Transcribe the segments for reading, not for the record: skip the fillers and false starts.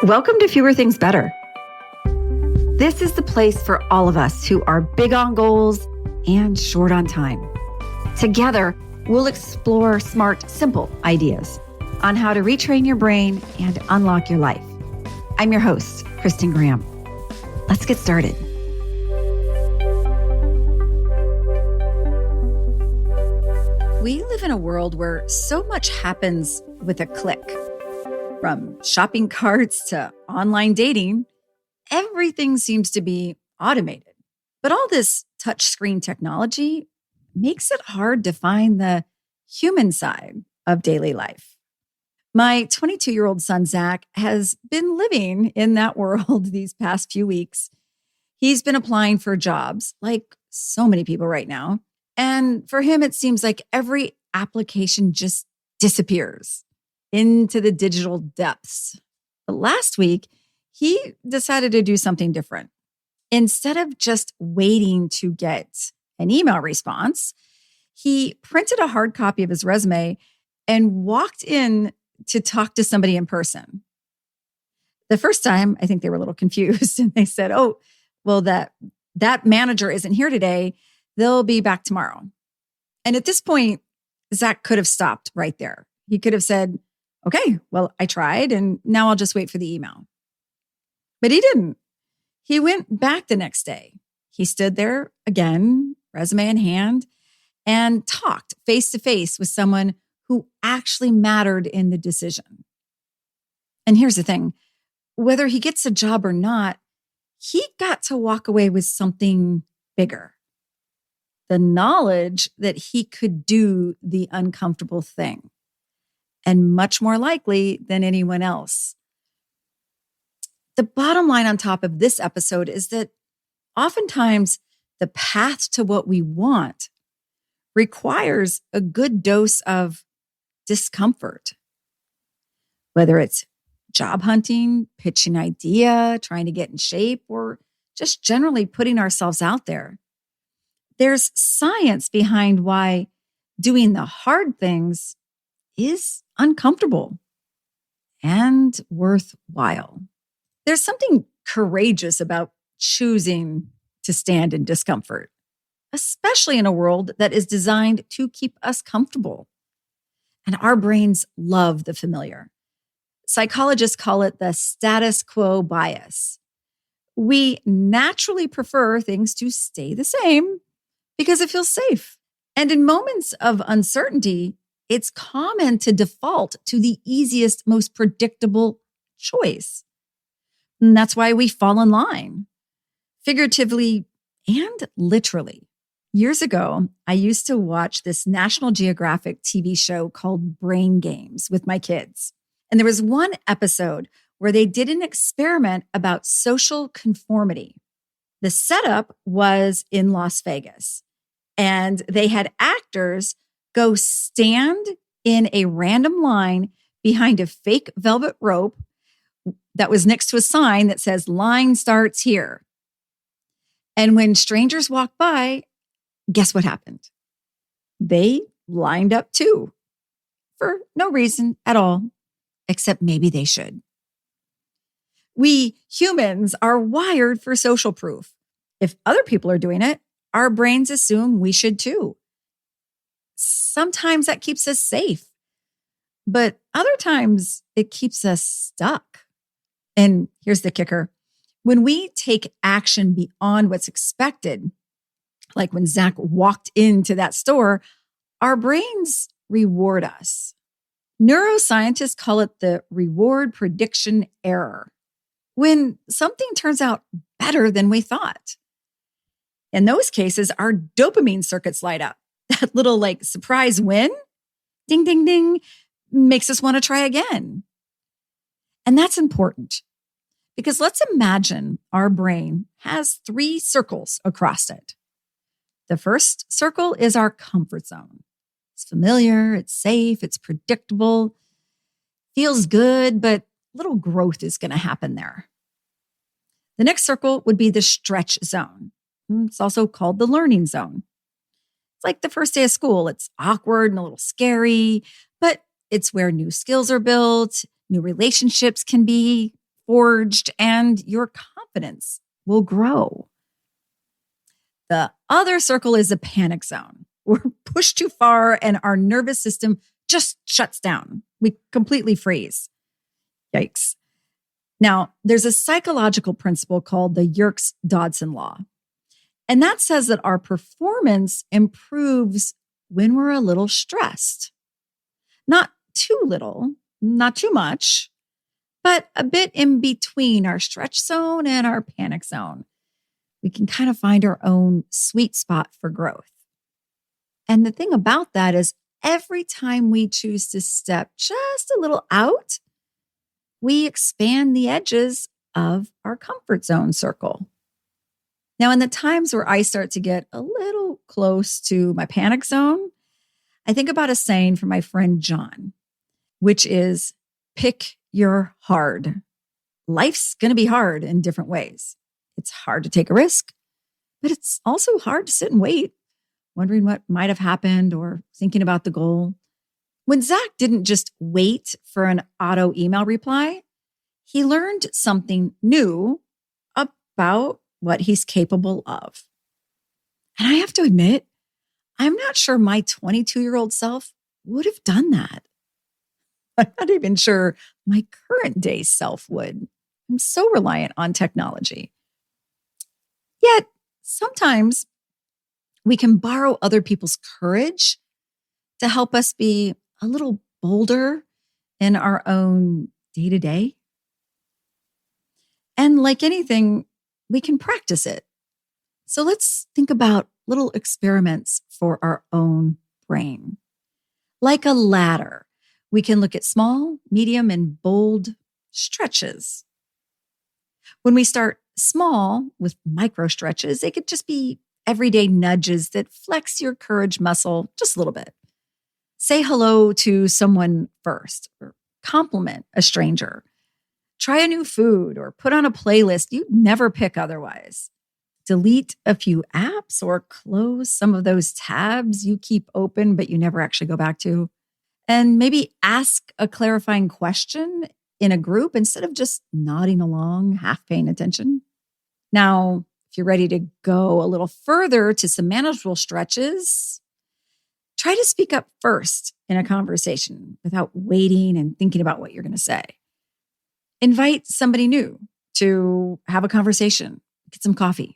Welcome to Fewer Things Better. This is the place for all of us who are big on goals and short on time. Together, we'll explore smart, simple ideas on how to retrain your brain and unlock your life. I'm your host, Kristin Graham. Let's get started. We live in a world where so much happens with a click. From shopping carts to online dating, everything seems to be automated. But all this touchscreen technology makes it hard to find the human side of daily life. My 22-year-old son, Zach, has been living in that world these past few weeks. He's been applying for jobs, like so many people right now. And for him, it seems like every application just disappears into the digital depths. But last week, he decided to do something different. Instead of just waiting to get an email response, he printed a hard copy of his resume and walked in to talk to somebody in person. The first time, I think they were a little confused and they said, "Oh, well, that manager isn't here today. They'll be back tomorrow." And at this point, Zach could have stopped right there. He could have said, "Okay, well, I tried and now I'll just wait for the email." But he didn't. He went back the next day. He stood there again, resume in hand, and talked face to face with someone who actually mattered in the decision. And here's the thing, whether he gets a job or not, he got to walk away with something bigger. The knowledge that he could do the uncomfortable thing. And much more likely than anyone else. The bottom line on top of this episode is that oftentimes the path to what we want requires a good dose of discomfort. Whether it's job hunting, pitching an idea, trying to get in shape, or just generally putting ourselves out there. There's science behind why doing the hard things is uncomfortable and worthwhile. There's something courageous about choosing to stand in discomfort, especially in a world that is designed to keep us comfortable. And our brains love the familiar. Psychologists call it the status quo bias. We naturally prefer things to stay the same because it feels safe. And in moments of uncertainty, it's common to default to the easiest, most predictable choice. And that's why we fall in line, figuratively and literally. Years ago, I used to watch this National Geographic TV show called Brain Games with my kids. And there was one episode where they did an experiment about social conformity. The setup was in Las Vegas, and they had actors go stand in a random line behind a fake velvet rope that was next to a sign that says, "Line starts here." And when strangers walked by, guess what happened? They lined up too, for no reason at all, except maybe they should. We humans are wired for social proof. If other people are doing it, our brains assume we should too. Sometimes that keeps us safe, but other times it keeps us stuck. And here's the kicker. When we take action beyond what's expected, like when Zach walked into that store, our brains reward us. Neuroscientists call it the reward prediction error. When something turns out better than we thought. In those cases, our dopamine circuits light up. That little surprise win, ding, ding, ding, makes us want to try again. And that's important because let's imagine our brain has 3 circles across it. The first circle is our comfort zone. It's familiar, it's safe, it's predictable, feels good, but little growth is going to happen there. The next circle would be the stretch zone. It's also called the learning zone. It's like the first day of school. It's awkward and a little scary, but it's where new skills are built, new relationships can be forged and your confidence will grow. The other circle is a panic zone. We're pushed too far and our nervous system just shuts down. We completely freeze. Yikes. Now, there's a psychological principle called the Yerkes Dodson Law. And that says that our performance improves when we're a little stressed. Not too little, not too much, but a bit in between our stretch zone and our panic zone. We can kind of find our own sweet spot for growth. And the thing about that is every time we choose to step just a little out, we expand the edges of our comfort zone circle. Now, in the times where I start to get a little close to my panic zone, I think about a saying from my friend John, which is pick your hard. Life's going to be hard in different ways. It's hard to take a risk, but it's also hard to sit and wait, wondering what might have happened or thinking about the goal. When Zach didn't just wait for an auto email reply, he learned something new about what he's capable of. And I have to admit, I'm not sure my 22-year-old self would have done that. I'm not even sure my current day self would. I'm so reliant on technology. Yet, sometimes we can borrow other people's courage to help us be a little bolder in our own day-to-day. And like anything, we can practice it. So let's think about little experiments for our own brain. Like a ladder, we can look at small, medium, and bold stretches. When we start small with micro stretches, they could just be everyday nudges that flex your courage muscle just a little bit. Say hello to someone first, or compliment a stranger. Try a new food or put on a playlist you'd never pick otherwise. Delete a few apps or close some of those tabs you keep open but you never actually go back to. And maybe ask a clarifying question in a group instead of just nodding along, half paying attention. Now, if you're ready to go a little further to some manageable stretches, try to speak up first in a conversation without waiting and thinking about what you're going to say. Invite somebody new to have a conversation, get some coffee.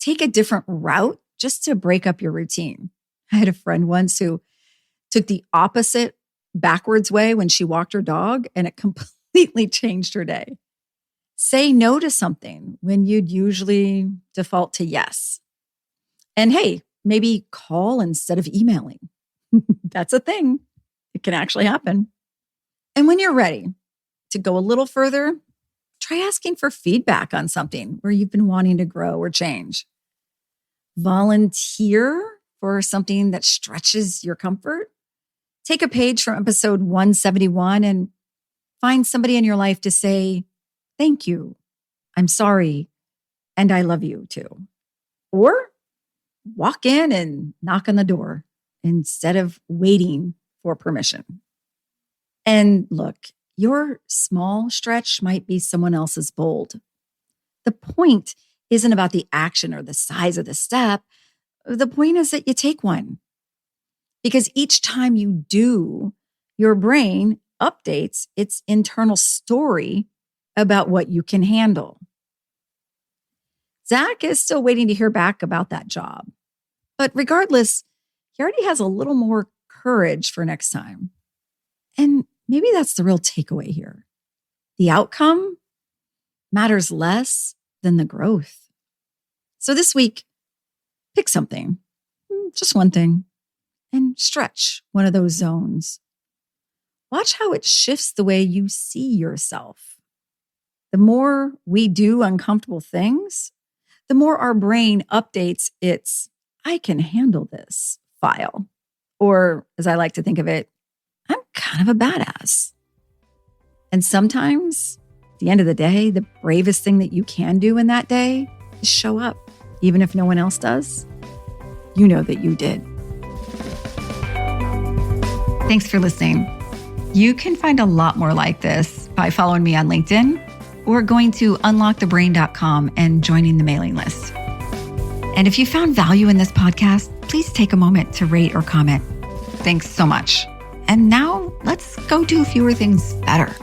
Take a different route just to break up your routine. I had a friend once who took the opposite backwards way when she walked her dog, and it completely changed her day. Say no to something when you'd usually default to yes. And hey, maybe call instead of emailing. That's a thing. It can actually happen. And when you're ready to go a little further, try asking for feedback on something where you've been wanting to grow or change. Volunteer for something that stretches your comfort. Take a page from episode 171 and find somebody in your life to say, thank you, I'm sorry, and I love you too. Or walk in and knock on the door instead of waiting for permission. And look, your small stretch might be someone else's bold. The point isn't about the action or the size of the step. The point is that you take one. Because each time you do, your brain updates its internal story about what you can handle. Zach is still waiting to hear back about that job. But regardless, he already has a little more courage for next time. And maybe that's the real takeaway here. The outcome matters less than the growth. So this week, pick something, just one thing, and stretch one of those zones. Watch how it shifts the way you see yourself. The more we do uncomfortable things, the more our brain updates its I can handle this file. Or, as I like to think of it, I'm kind of a badass. And sometimes, at the end of the day, the bravest thing that you can do in that day is show up. Even if no one else does, you know that you did. Thanks for listening. You can find a lot more like this by following me on LinkedIn or going to unlockthebrain.com and joining the mailing list. And if you found value in this podcast, please take a moment to rate or comment. Thanks so much. And now let's go do fewer things better.